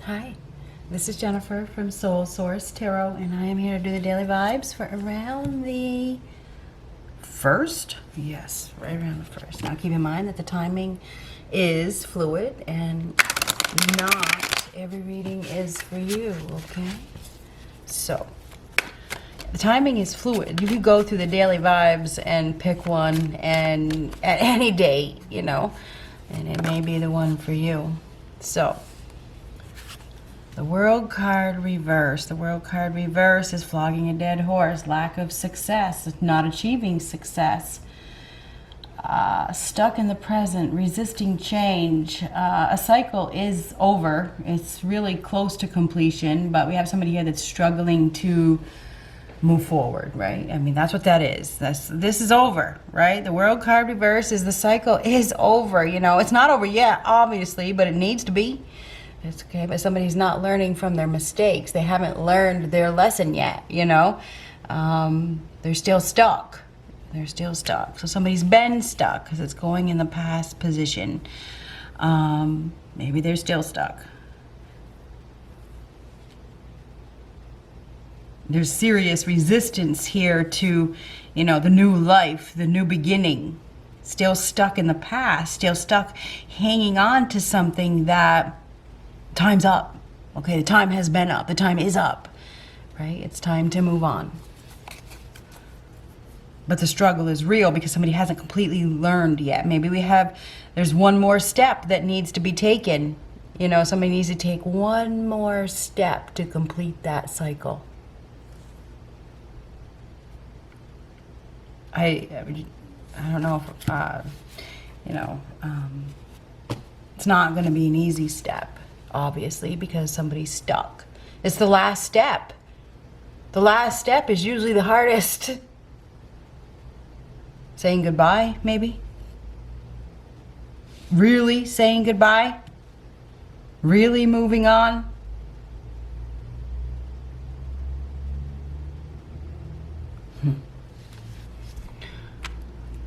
Hi, this is Jennifer from Soul Source Tarot, and I am here to do the daily vibes for around the 1st. Yes, right around the 1st. Now keep in mind that the timing is fluid and not every reading is for you, okay? So, the timing is fluid. You could go through the daily vibes and pick one and at any date, and it may be the one for you. So, the World card reverse. The World card reverse is flogging a dead horse, lack of success, not achieving success, stuck in the present, resisting change. A cycle is over. It's really close to completion, but we have somebody here that's struggling to move forward, right? I mean, that's what that is. This is over, right? The World card reverse is the cycle is over. It's not over yet, obviously, but it needs to be. It's okay, but somebody's not learning from their mistakes. They haven't learned their lesson yet, They're still stuck. They're still stuck. So somebody's been stuck because it's going in the past position. Maybe they're still stuck. There's serious resistance here to, the new life, the new beginning. Still stuck in the past, still stuck hanging on to something that time's up. Okay, the time has been up. The time is up, right? It's time to move on. But the struggle is real because somebody hasn't completely learned yet. Maybe there's one more step that needs to be taken. Somebody needs to take one more step to complete that cycle. I don't know if, it's not going to be an easy step, obviously, because somebody's stuck. It's the last step. The last step is usually the hardest. Saying goodbye, maybe? Really saying goodbye? Really moving on?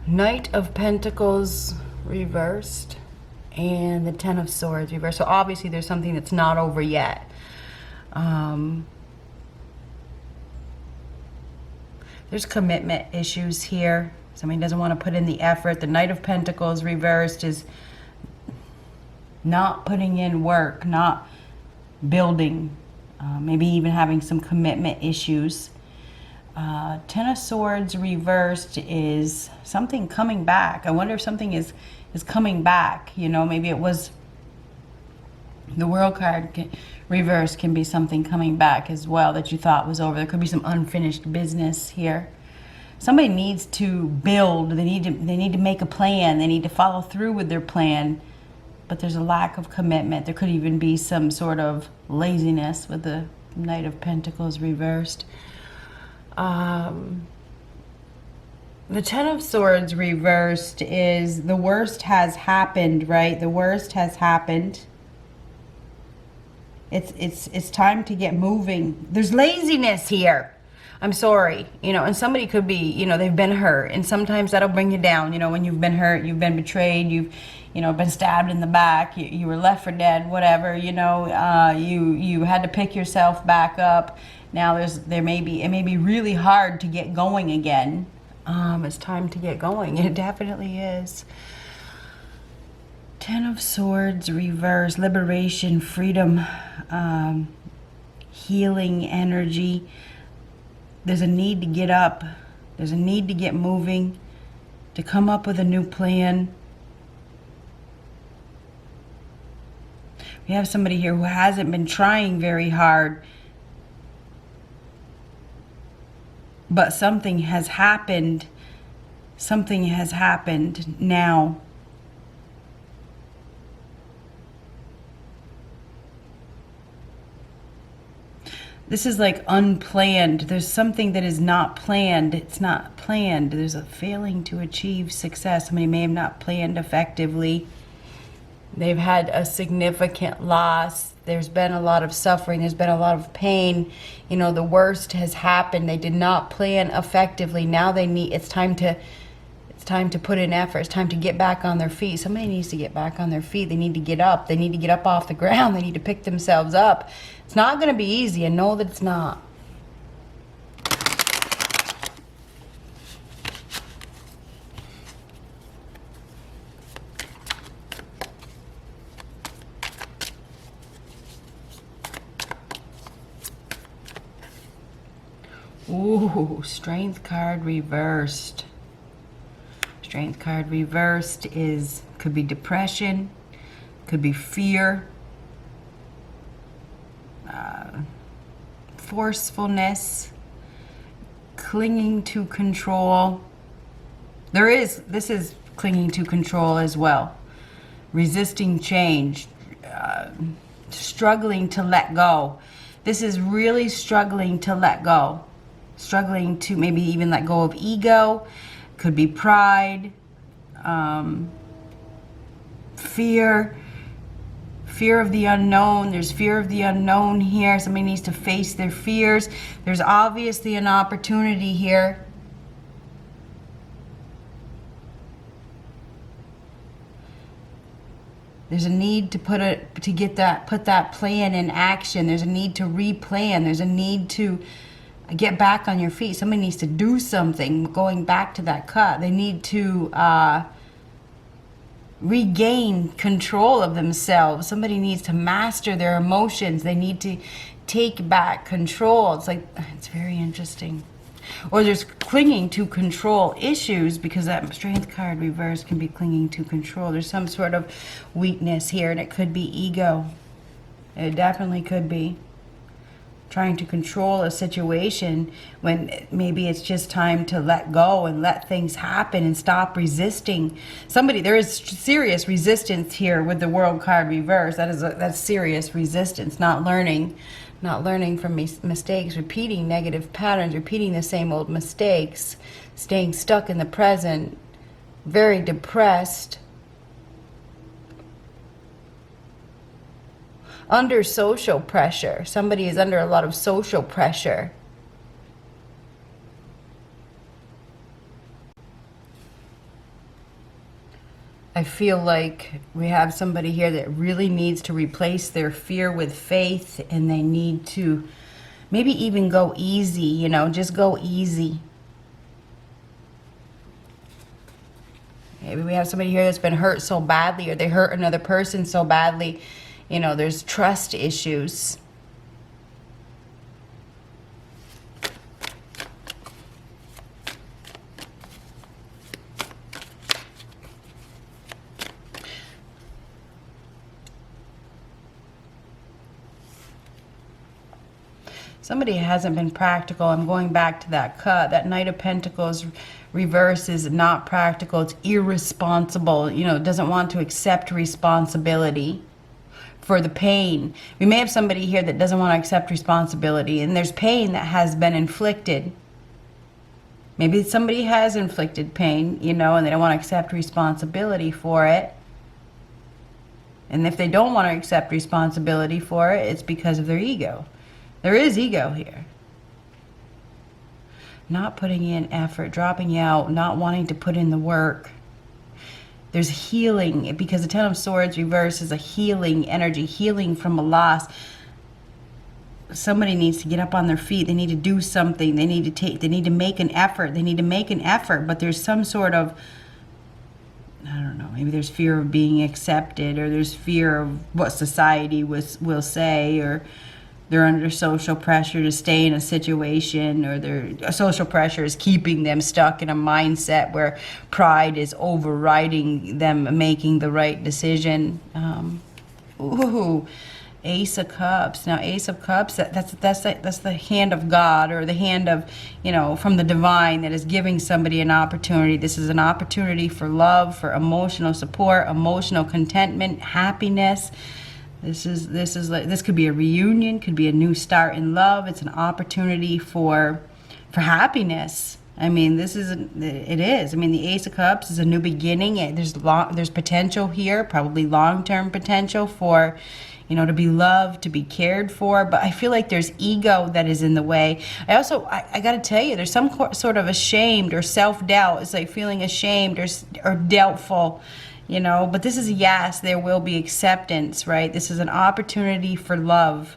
Knight of Pentacles reversed and the Ten of Swords reversed. So obviously there's something that's not over yet. There's commitment issues here. Somebody doesn't want to put in the effort. The Knight of Pentacles reversed is not putting in work, not building, maybe even having some commitment issues. Ten of Swords reversed is something coming back. I wonder if something is coming back. Maybe it was the World card reversed can be something coming back as well that you thought was over. There could be some unfinished business here. Somebody needs to build. They need to make a plan. They need to follow through with their plan. But there's a lack of commitment. There could even be some sort of laziness with the Knight of Pentacles reversed. The Ten of Swords reversed is the worst has happened, right? The worst has happened. It's time to get moving. There's laziness here. I'm sorry, and somebody could be, they've been hurt, and sometimes that'll bring you down. When you've been hurt, you've been betrayed, you've, been stabbed in the back, you were left for dead, whatever, you had to pick yourself back up. Now it may be really hard to get going again. It's time to get going. It definitely is. Ten of Swords reverse, liberation, freedom, healing energy. There's a need to get up. There's a need to get moving, to come up with a new plan. We have somebody here who hasn't been trying very hard, but something has happened. Something has happened now. This is like unplanned. There's something that is not planned. It's not planned. There's a failing to achieve success. Somebody may have not planned effectively. They've had a significant loss. There's been a lot of suffering. There's been a lot of pain. The worst has happened. They did not plan effectively. Now it's time to time to put in effort. It's time to get back on their feet. Somebody needs to get back on their feet. They need to get up. They need to get up off the ground. They need to pick themselves up. It's not going to be easy. I know that it's not. Ooh, Strength card reversed. Strength card reversed could be depression, could be fear, forcefulness, clinging to control. This is clinging to control as well. Resisting change, struggling to let go. This is really struggling to let go. Struggling to maybe even let go of ego. Could be pride, fear of the unknown. There's fear of the unknown here. Somebody needs to face their fears. There's obviously an opportunity here. There's a need to put that plan in action. There's a need to replan. There's a need to get back on your feet. Somebody needs to do something. Going back to that cut, they need to regain control of themselves. Somebody needs to master their emotions. They need to take back control. It's very interesting. Or there's clinging to control issues, because that Strength card reverse can be clinging to control. There's some sort of weakness here, and it could be ego. It definitely could be trying to control a situation when maybe it's just time to let go and let things happen and stop resisting. There is serious resistance here with the World card reverse. That's serious resistance, not learning from mistakes, repeating negative patterns, repeating the same old mistakes, staying stuck in the present, very depressed, under social pressure. Somebody is under a lot of social pressure. I feel like we have somebody here that really needs to replace their fear with faith, and they need to maybe even go easy, just go easy. Maybe we have somebody here that's been hurt so badly, or they hurt another person so badly. There's trust issues. Somebody hasn't been practical. I'm going back to that cut. That Knight of Pentacles reverse is not practical. It's irresponsible. Doesn't want to accept responsibility for the pain. We may have somebody here that doesn't want to accept responsibility, and there's pain that has been inflicted. Maybe somebody has inflicted pain, and they don't want to accept responsibility for it. And if they don't want to accept responsibility for it, it's because of their ego. There is ego here. Not putting in effort, dropping out, not wanting to put in the work. There's healing, because the Ten of Swords reverse is a healing energy, healing from a loss. Somebody needs to get up on their feet. They need to do something. They need to make an effort. But there's some sort of, I don't know, maybe there's fear of being accepted, or there's fear of what society will say, or they're under social pressure to stay in a situation, or their social pressure is keeping them stuck in a mindset where pride is overriding them making the right decision. Ace of Cups. Now, Ace of Cups, that's the hand of God, or the hand of, from the divine, that is giving somebody an opportunity. This is an opportunity for love, for emotional support, emotional contentment, happiness. This could be a reunion, could be a new start in love. It's an opportunity for happiness. It is. The Ace of Cups is a new beginning. There's potential here, probably long-term potential for, you know, to be loved, to be cared for. But I feel like there's ego that is in the way. I got to tell you, there's some sort of ashamed or self-doubt. It's like feeling ashamed or doubtful, you know. But this is a yes, there will be acceptance, right? This is an opportunity for love,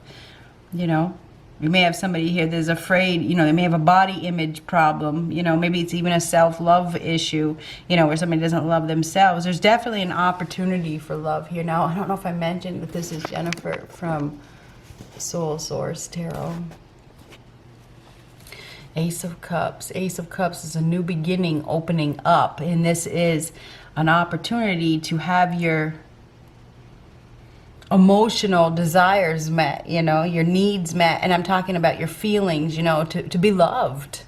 you know. You may have somebody here that's afraid, you know, they may have a body image problem, you know, maybe it's even a self-love issue, you know, where somebody doesn't love themselves. There's definitely an opportunity for love here. Now, I don't know if I mentioned that this is Jennifer from Soul Source Tarot. Ace of Cups. Ace of Cups is a new beginning opening up, and this is an opportunity to have your emotional desires met, you know, your needs met. And I'm talking about your feelings, you know, to be loved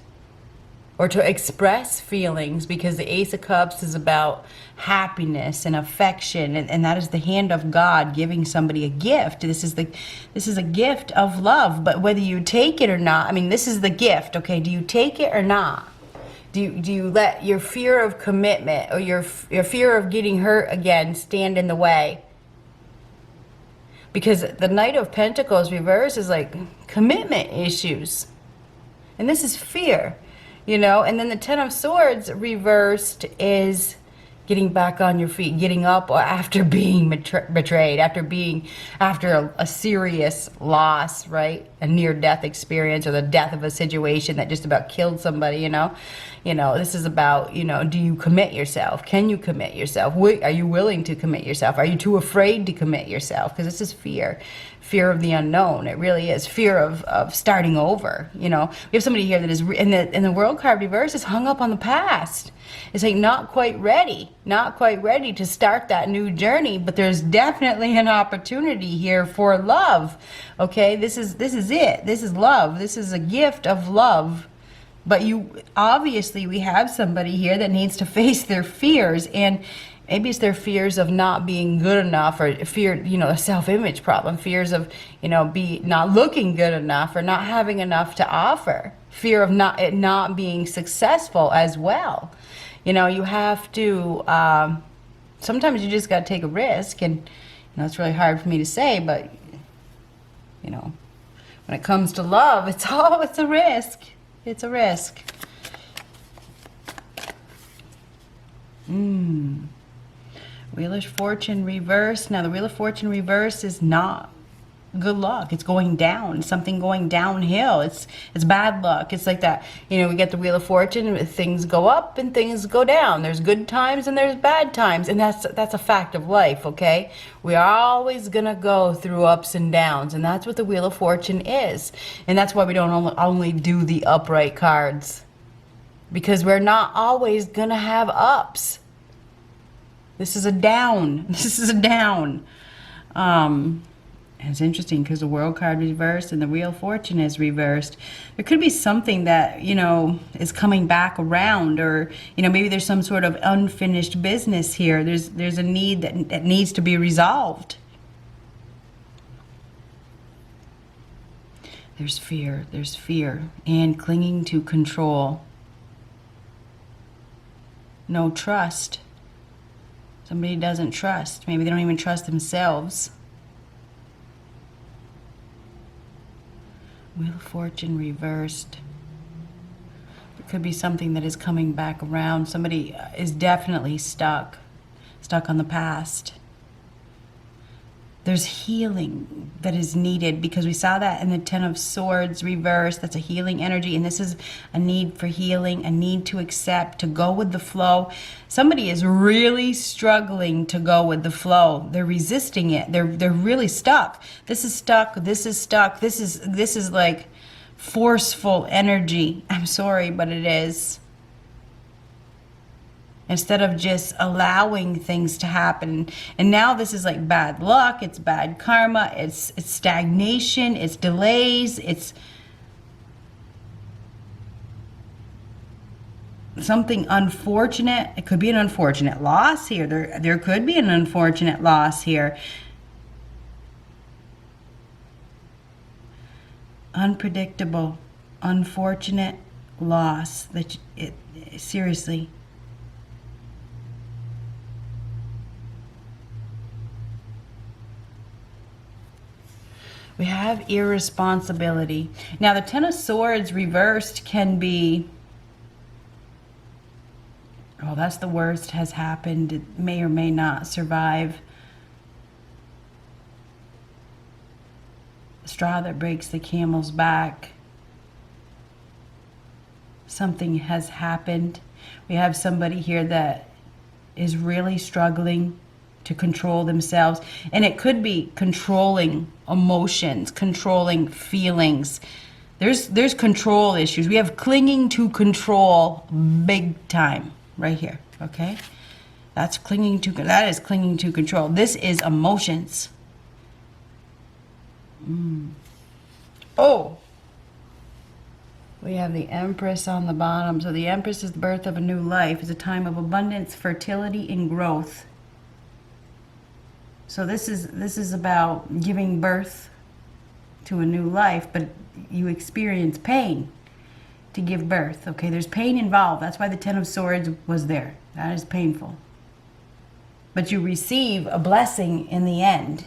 or to express feelings, because the Ace of Cups is about happiness and affection, and that is the hand of God giving somebody a gift. This is a gift of love. But whether you take it or not, I mean, this is the gift, okay? Do you take it or not? Do you let your fear of commitment or your fear of getting hurt again stand in the way? Because the Knight of Pentacles reverse is like commitment issues. And this is fear, you know. And then the Ten of Swords reversed is getting back on your feet, getting up after being betrayed, after a serious loss, right? A near-death experience, or the death of a situation that just about killed somebody, you know. You know, this is about, you know, do you commit yourself? Can you commit yourself? Are you willing to commit yourself? Are you too afraid to commit yourself? Because this is fear. Fear of the unknown. It really is fear of starting over. You know, we have somebody here that is in the World card reverse is hung up on the past. It's like not quite ready to start that new journey. But there's definitely an opportunity here for love. Okay, this is it. This is love. This is a gift of love. But obviously we have somebody here that needs to face their fears, and maybe it's their fears of not being good enough, or fear, you know, a self-image problem, fears of, you know, not looking good enough or not having enough to offer, fear of not being successful as well. You know, you have to, sometimes you just got to take a risk, and, you know, it's really hard for me to say, but, you know, when it comes to love, it's a risk. It's a risk. Wheel of Fortune reverse. Now, the Wheel of Fortune reverse is not good luck. It's going down. Something going downhill. It's bad luck. It's like that. You know, we get the Wheel of Fortune. Things go up and things go down. There's good times and there's bad times, and that's a fact of life. Okay, we are always gonna go through ups and downs, and that's what the Wheel of Fortune is. And that's why we don't only do the upright cards, because we're not always gonna have ups. This is a down. This is a down. It's interesting because the World card reversed and the Wheel of Fortune is reversed. There could be something that, you know, is coming back around, or, you know, maybe there's some sort of unfinished business here. There's a need that needs to be resolved. There's fear and clinging to control. No trust. Somebody doesn't trust. Maybe they don't even trust themselves. Wheel of Fortune reversed. It could be something that is coming back around. Somebody is definitely stuck on the past. There's healing that is needed, because we saw that in the Ten of Swords reverse. That's a healing energy, and this is a need for healing, a need to accept, to go with the flow. Somebody is really struggling to go with the flow. They're resisting it. They're really stuck. This is stuck. This is stuck. This is like forceful energy. I'm sorry, but it is. Instead of just allowing things to happen. And now this is like bad luck, it's bad karma, it's stagnation, it's delays, it's something unfortunate. It could be an unfortunate loss here. There could be an unfortunate loss here. Unpredictable, unfortunate loss. Seriously. We have irresponsibility. Now, the Ten of Swords reversed can be, oh, that's the worst has happened. It may or may not survive. Straw that breaks the camel's back. Something has happened. We have somebody here that is really struggling to control themselves, and it could be controlling emotions, controlling feelings. There's control issues. We have clinging to control big time right here, okay? That is clinging to control. This is emotions. Oh, we have the Empress on the bottom. So the Empress is the birth of a new life. It's a time of abundance, fertility, and growth. So this is about giving birth to a new life, but you experience pain to give birth. Okay, there's pain involved. That's why the Ten of Swords was there. That is painful. But you receive a blessing in the end.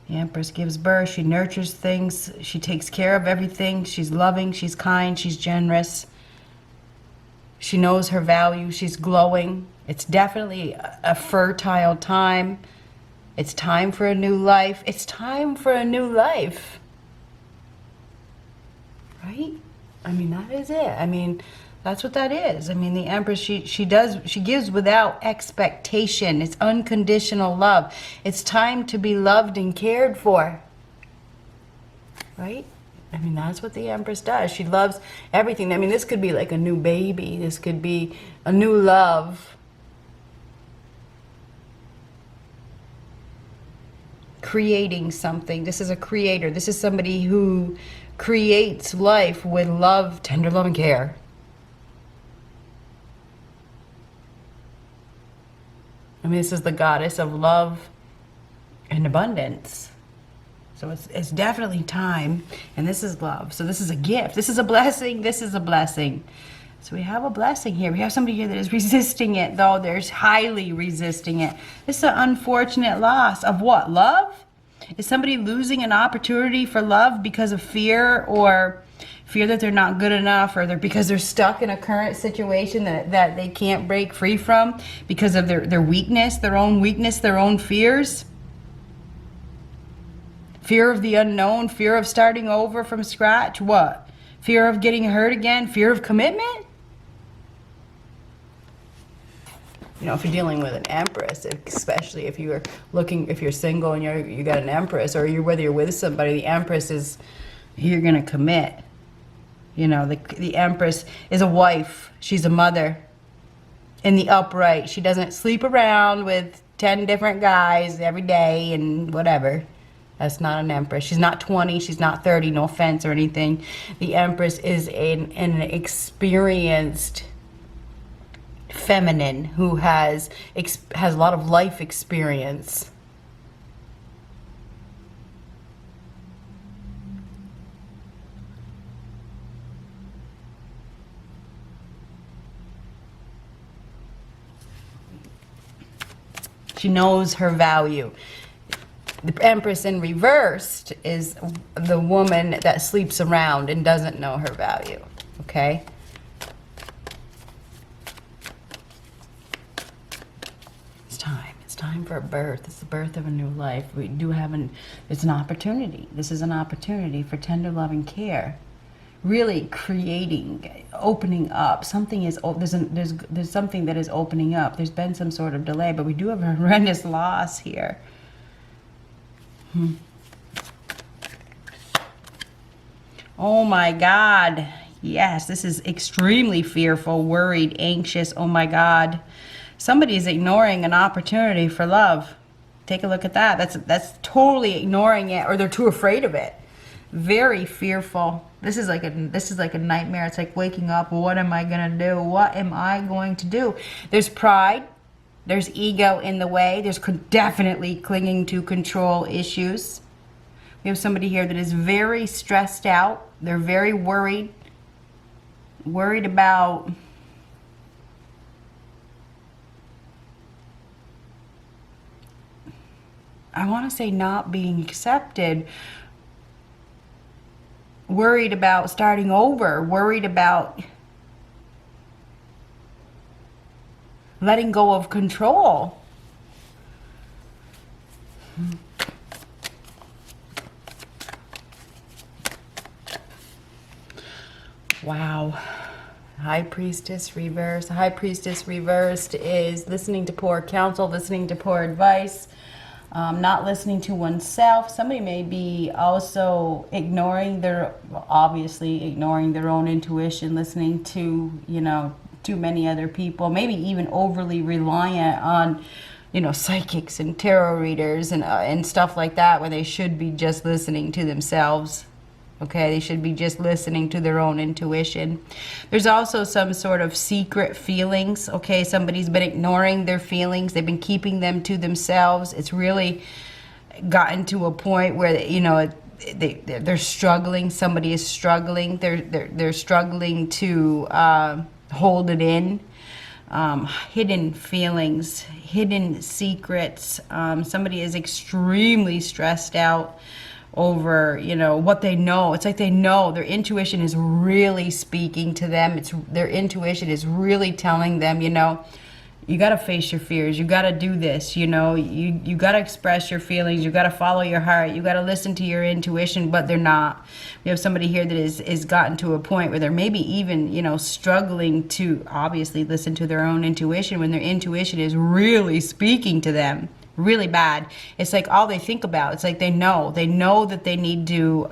The Empress gives birth. She nurtures things. She takes care of everything. She's loving. She's kind. She's generous. She knows her value. She's glowing. It's definitely a fertile time. It's time for a new life. It's time for a new life. Right? I mean, that is it. I mean, that's what that is. I mean, the Empress, she gives without expectation. It's unconditional love. It's time to be loved and cared for. Right? I mean, that's what the Empress does. She loves everything. I mean, this could be like a new baby. This could be a new love. Creating something. This is a creator. This is somebody who creates life with love, tender love, and care. I mean, this is the goddess of love and abundance. So it's definitely time, and this is love. So this is a gift. This is a blessing. This is a blessing. So we have a blessing here. We have somebody here that is resisting it, though. There's highly resisting it. This is an unfortunate loss of what? Love? Is somebody losing an opportunity for love because of fear, or fear that they're not good enough, or because they're stuck in a current situation that they can't break free from because of their weakness, their own fears? Fear of the unknown, fear of starting over from scratch. What? Fear of getting hurt again, fear of commitment? You know, if you're dealing with an Empress, especially if you're single and you got an Empress, or whether you're with somebody, the Empress is, you're gonna commit. You know, the Empress is a wife. She's a mother. In the upright, she doesn't sleep around with 10 different guys every day and whatever. That's not an Empress. She's not 20. She's not 30. No offense or anything. The Empress is an experienced feminine who has a lot of life experience. She knows her value. The Empress in reversed is the woman that sleeps around and doesn't know her value. Okay? It's time. It's time for a birth. It's the birth of a new life. We do have it's an opportunity. This is an opportunity for tender love and care. Really creating, opening up. Something is, there's something that is opening up. There's been some sort of delay, but we do have a horrendous loss here. Oh my God. Yes, this is extremely fearful, worried, anxious. Oh my God. Somebody is ignoring an opportunity for love. Take a look at that. That's totally ignoring it, or they're too afraid of it. Very fearful. This is like a nightmare. It's like waking up. What am I going to do? What am I going to do? There's pride. There's ego in the way. There's definitely clinging to control issues. We have somebody here that is very stressed out. They're very worried. Worried about I want to say not being accepted, worried about starting over, worried about letting go of control. Wow. High Priestess reversed. High Priestess reversed is listening to poor counsel, listening to poor advice, not listening to oneself. Somebody may be also obviously ignoring their own intuition, listening to, too many other people, maybe even overly reliant on, psychics and tarot readers and stuff like that, when they should be just listening to themselves. Okay, they should be just listening to their own intuition. There's also some sort of secret feelings. Okay, somebody's been ignoring their feelings. They've been keeping them to themselves. It's really gotten to a point where, they're struggling. Somebody is struggling. They're struggling to hold it in. Hidden feelings, hidden secrets. Somebody is extremely stressed out over, what they know. It's like they know their intuition is really speaking to them. Their intuition is really telling them, you got to face your fears. You got to do this, you got to express your feelings. You got to follow your heart. You got to listen to your intuition, but they're not. We have somebody here that is gotten to a point where they're maybe even, struggling to obviously listen to their own intuition when their intuition is really speaking to them. Really bad. It's like all they think about. It's like they know that they need to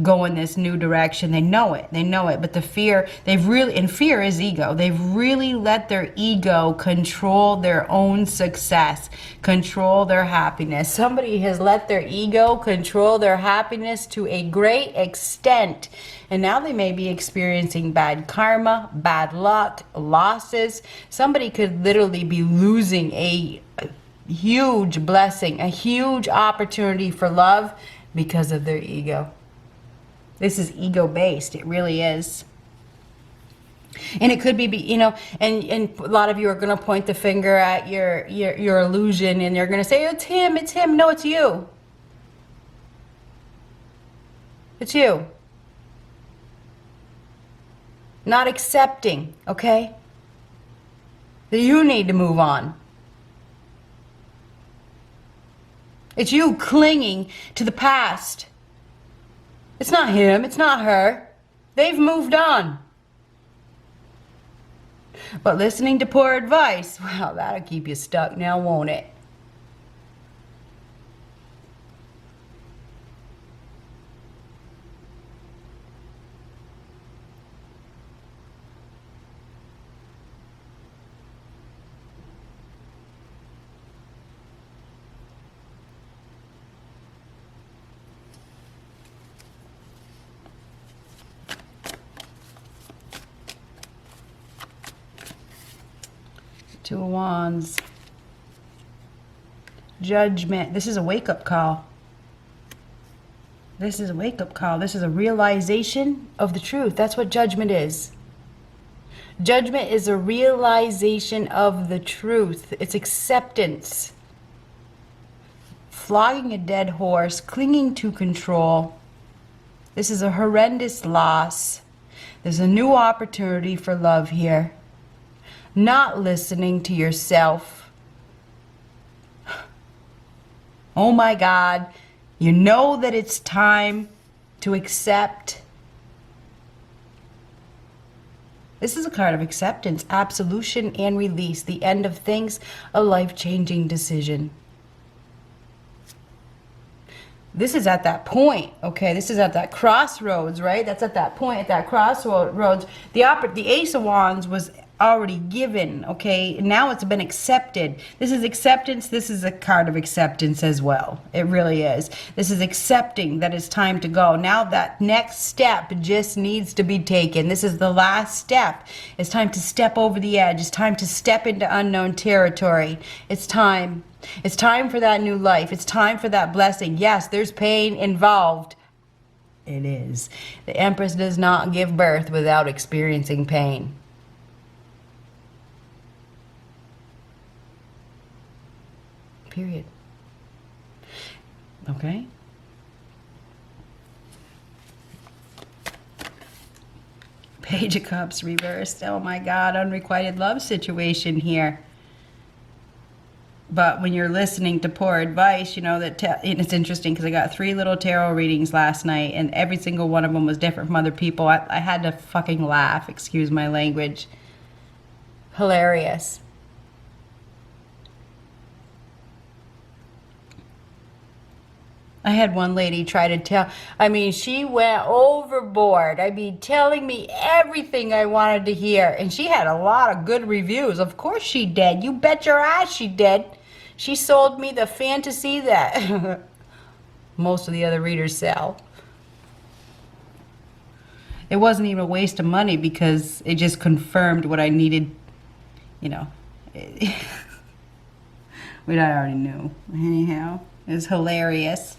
go in this new direction. They know it. But the fear, and fear is ego. They've really let their ego control their own success, control their happiness. Somebody has let their ego control their happiness to a great extent. And now they may be experiencing bad karma, bad luck, losses. Somebody could literally be losing a huge blessing, a huge opportunity for love because of their ego. This is ego based. It really is. And it could be, and a lot of you are going to point the finger at your illusion, and they're going to say, it's him. No, it's you. It's you. Not accepting, okay? That you need to move on. It's you clinging to the past. It's not him. It's not her. They've moved on. But listening to poor advice, well, that'll keep you stuck now, won't it? Two of Wands. Judgment. This is a wake-up call. This is a wake-up call. This is a realization of the truth. That's what judgment is. Judgment is a realization of the truth. It's acceptance. Flogging a dead horse, clinging to control. This is a horrendous loss. There's a new opportunity for love here. Not listening to yourself. Oh my God, you know that it's time to accept. This is a card of acceptance, absolution, and release. The end of things, a life-changing decision. This is at that point, okay? This is at that crossroads, right? That's at that point, at that crossroads. The Ace of Wands was already given, okay? Now it's been accepted. This is acceptance. This is a card of acceptance as well. It really is. This is accepting that it's time to go. Now that next step just needs to be taken. This is the last step. It's time to step over the edge. It's time to step into unknown territory. It's time. It's time for that new life. It's time for that blessing. Yes, there's pain involved. It is. The Empress does not give birth without experiencing pain. Period. Okay? Page of Cups reversed. Oh my God, unrequited love situation here. But when you're listening to poor advice, you know that and it's interesting because I got 3 little tarot readings last night, and every single one of them was different from other people. I had to fucking laugh. Excuse my language. Hilarious. I had one lady try to tell, I mean, she went overboard. I mean, telling me everything I wanted to hear. And she had a lot of good reviews. Of course she did. You bet your ass she did. She sold me the fantasy that most of the other readers sell. It wasn't even a waste of money because it just confirmed what I needed, you know. What I already knew. Anyhow, it was hilarious.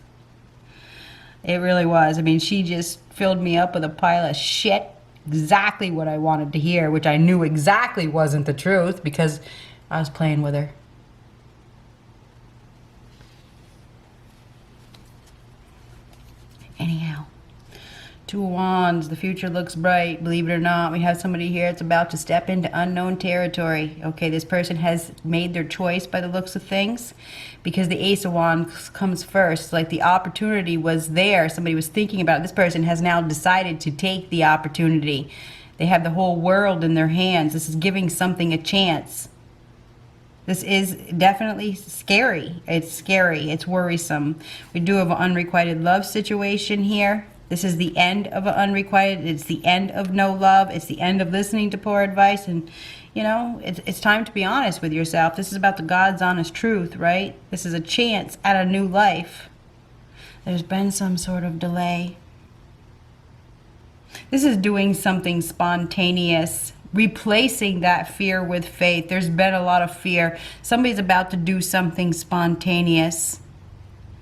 It really was. I mean, she just filled me up with a pile of shit. Exactly what I wanted to hear, which I knew exactly wasn't the truth because I was playing with her. Anyhow, 2 of Wands, the future looks bright. Believe it or not, we have somebody here that's about to step into unknown territory. Okay, this person has made their choice by the looks of things because the Ace of Wands comes first. Like the opportunity was there. Somebody was thinking about it. This person has now decided to take the opportunity. They have the whole world in their hands. This is giving something a chance. This is definitely scary. It's scary. It's worrisome. We do have an unrequited love situation here. This is the end of an unrequited. It's the end of no love. It's the end of listening to poor advice. And, you know, it's time to be honest with yourself. This is about the God's honest truth, right? This is a chance at a new life. There's been some sort of delay. This is doing something spontaneous, replacing that fear with faith. There's been a lot of fear. Somebody's about to do something spontaneous.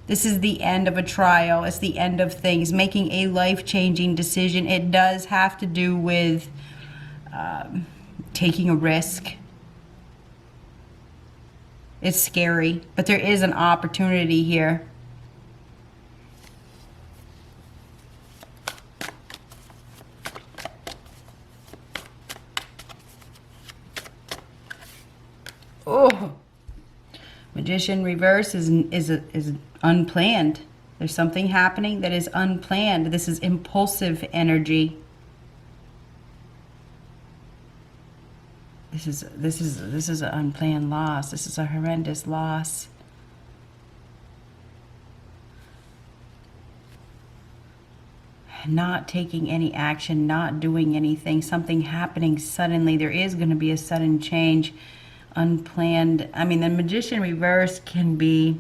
This is the end of a trial. It's the end of things, making a life-changing decision. It does have to do with taking a risk. It's scary, but there is an opportunity here. Oh, Magician reverse is unplanned. There's something happening that is unplanned. This is impulsive energy. This is an unplanned loss. This is a horrendous loss. Not taking any action, not doing anything, something happening suddenly. There is going to be a sudden change. Unplanned. I mean, the Magician reverse can be,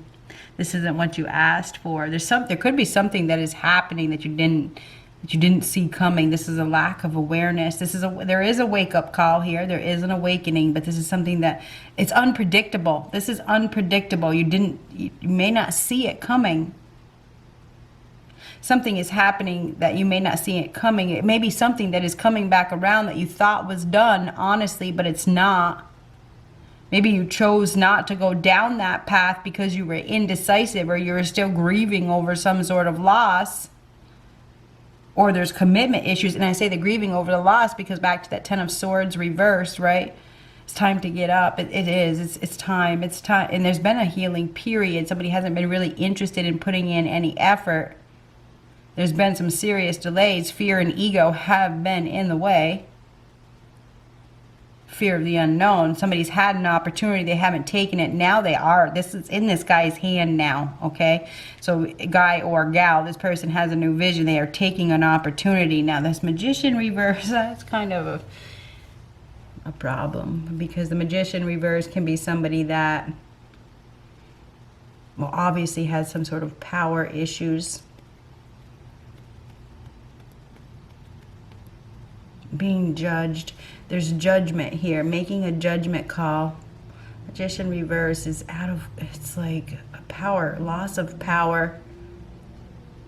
this isn't what you asked for. There could be something that is happening that you didn't see coming. This is a lack of awareness. There is a wake-up call here. There is an awakening, but this is something that it's unpredictable. This is unpredictable. You may not see it coming. Something is happening that you may not see it coming. It may be something that is coming back around that you thought was done, honestly, but it's not. Maybe you chose not to go down that path because you were indecisive or you were still grieving over some sort of loss. Or there's commitment issues. And I say the grieving over the loss because back to that 10 of Swords reversed, right? It's time to get up. It is. It's time. It's time. And there's been a healing period. Somebody hasn't been really interested in putting in any effort. There's been some serious delays. Fear and ego have been in the way. Fear of the unknown. Somebody's had an opportunity, they haven't taken it. Now they are. This is in this guy's hand now, okay? So guy or gal, this person has a new vision. They are taking an opportunity. Now this Magician reverse, that's kind of a problem because the Magician reverse can be somebody that, well, obviously has some sort of power issues. Being judged. There's judgment here, making a judgment call. Magician reverse is it's like a power, loss of power,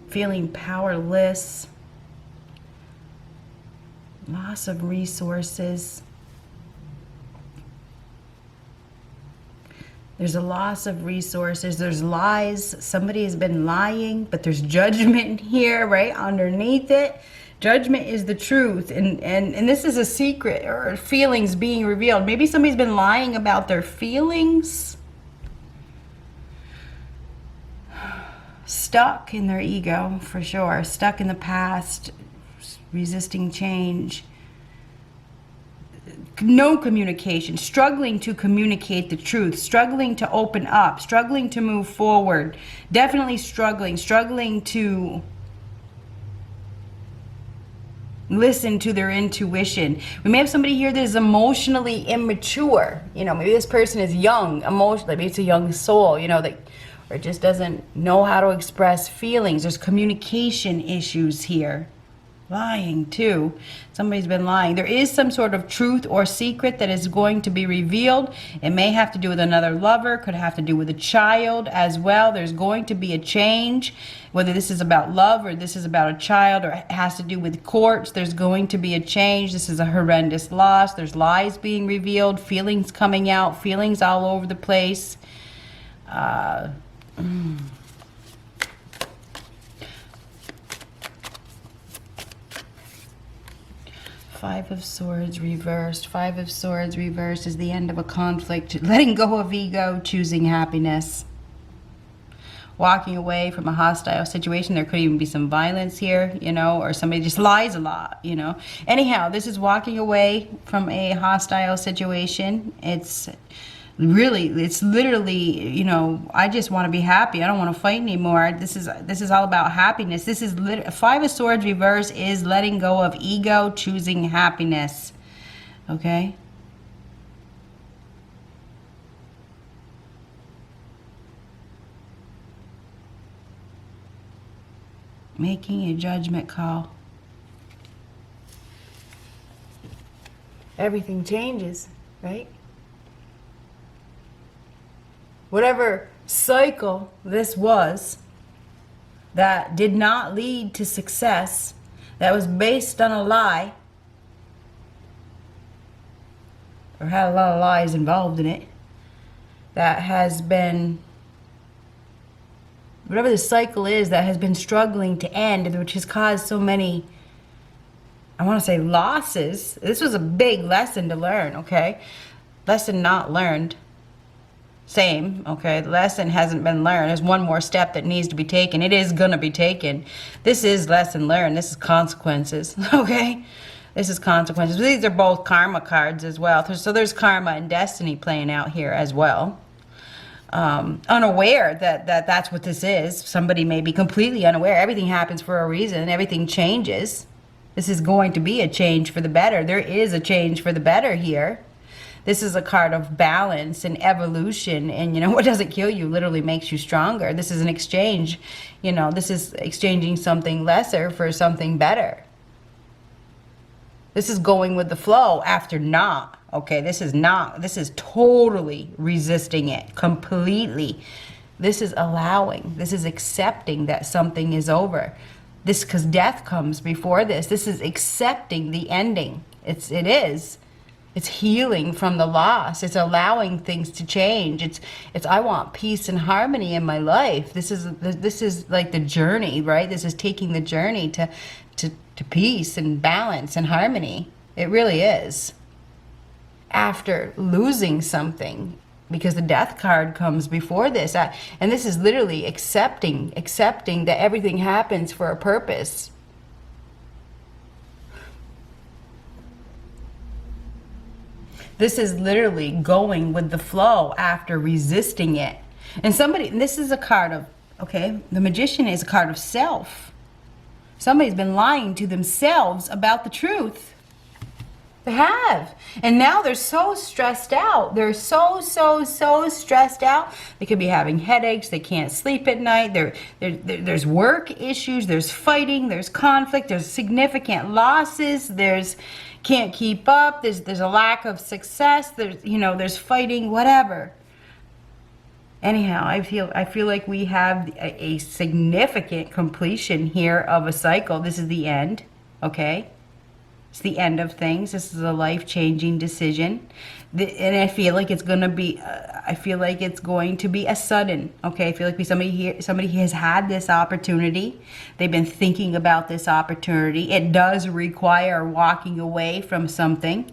feeling powerless, loss of resources. There's a loss of resources. There's lies. Somebody has been lying, but there's judgment here, right? Underneath it. Judgment is the truth. And this is a secret or feelings being revealed. Maybe somebody's been lying about their feelings. Stuck in their ego, for sure. Stuck in the past, resisting change. No communication, struggling to communicate the truth, struggling to open up, struggling to move forward, definitely struggling to listen to their intuition. We may have somebody here that is emotionally immature. You know, maybe this person is young, emotionally, maybe it's a young soul, you know, that or just doesn't know how to express feelings. There's communication issues here. Lying too. Somebody's been lying. There is some sort of truth or secret that is going to be revealed. It may have to do with another lover, could have to do with a child as well. There's going to be a change, whether this is about love or this is about a child or it has to do with courts. There's going to be a change. This is a horrendous loss. There's lies being revealed, feelings coming out, feelings all over the place. Five of Swords reversed. Five of Swords reversed is the end of a conflict. Letting go of ego, choosing happiness. Walking away from a hostile situation. There could even be some violence here, you know, or somebody just lies a lot, you know. Anyhow, this is walking away from a hostile situation. It's literally, you know, I just want to be happy. I don't want to fight anymore. This is all about happiness. This is Five of Swords reverse is letting go of ego, choosing happiness. Okay? Making a judgment call. Everything changes, right? Whatever cycle this was that did not lead to success, that was based on a lie, or had a lot of lies involved in it, that has been, whatever the cycle is that has been struggling to end, which has caused so many, I want to say, losses. This was a big lesson to learn, okay? Lesson not learned. Same, okay? The lesson hasn't been learned. There's one more step that needs to be taken. It is going to be taken. This is lesson learned. This is consequences, okay? This is consequences. These are both karma cards as well. So there's karma and destiny playing out here as well. Unaware that that's what this is. Somebody may be completely unaware. Everything happens for a reason. Everything changes. This is going to be a change for the better. There is a change for the better here. This is a card of balance and evolution, and you know, what doesn't kill you literally makes you stronger. This is an exchange. You know, this is exchanging something lesser for something better. This is going with the flow after not. Okay, this is not. This is totally resisting it completely. This is allowing. This is accepting that something is over. This, because death comes before this. This is accepting the ending. It is. It's healing from the loss. It's allowing things to change. It's I want peace and harmony in my life. This is like the journey, right? This is taking the journey to peace and balance and harmony. It really is. After losing something, because the death card comes before this, and this is literally accepting that everything happens for a purpose. This is literally going with the flow after resisting it. And this is a card of, okay, the Magician is a card of self. Somebody's been lying to themselves about the truth. They have. And now they're so stressed out. They're so stressed out. They could be having headaches. They can't sleep at night. There's work issues. There's fighting. There's conflict. There's significant losses. There's can't keep up. There's a lack of success. There's fighting, whatever. Anyhow, I feel like we have a significant completion here of a cycle. This is the end, okay? It's the end of things. This is a life-changing decision. And I feel like it's going to be, I feel like it's going to be a sudden, okay? I feel like somebody here, somebody has had this opportunity. They've been thinking about this opportunity. It does require walking away from something.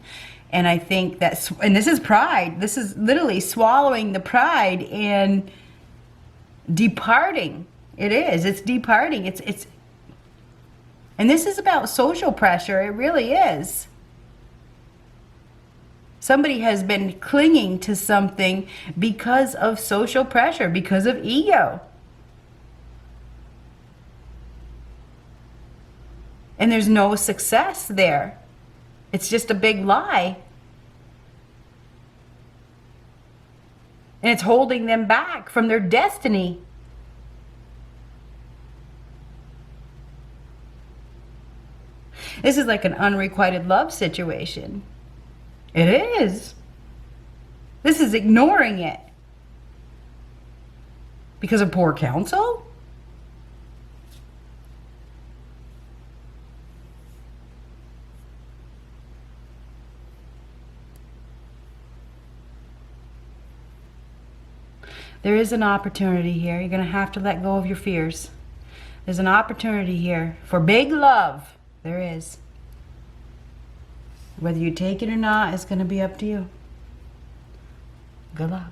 And I think that's, and this is pride. This is literally swallowing the pride and departing. It is. It's departing. It's and this is about social pressure. It really is. Somebody has been clinging to something because of social pressure, because of ego. And there's no success there. It's just a big lie. And it's holding them back from their destiny. This is like an unrequited love situation. It is. This is ignoring it. Because of poor counsel? There is an opportunity here. You're going to have to let go of your fears. There's an opportunity here for big love. There is. Whether you take it or not is going to be up to you. Good luck.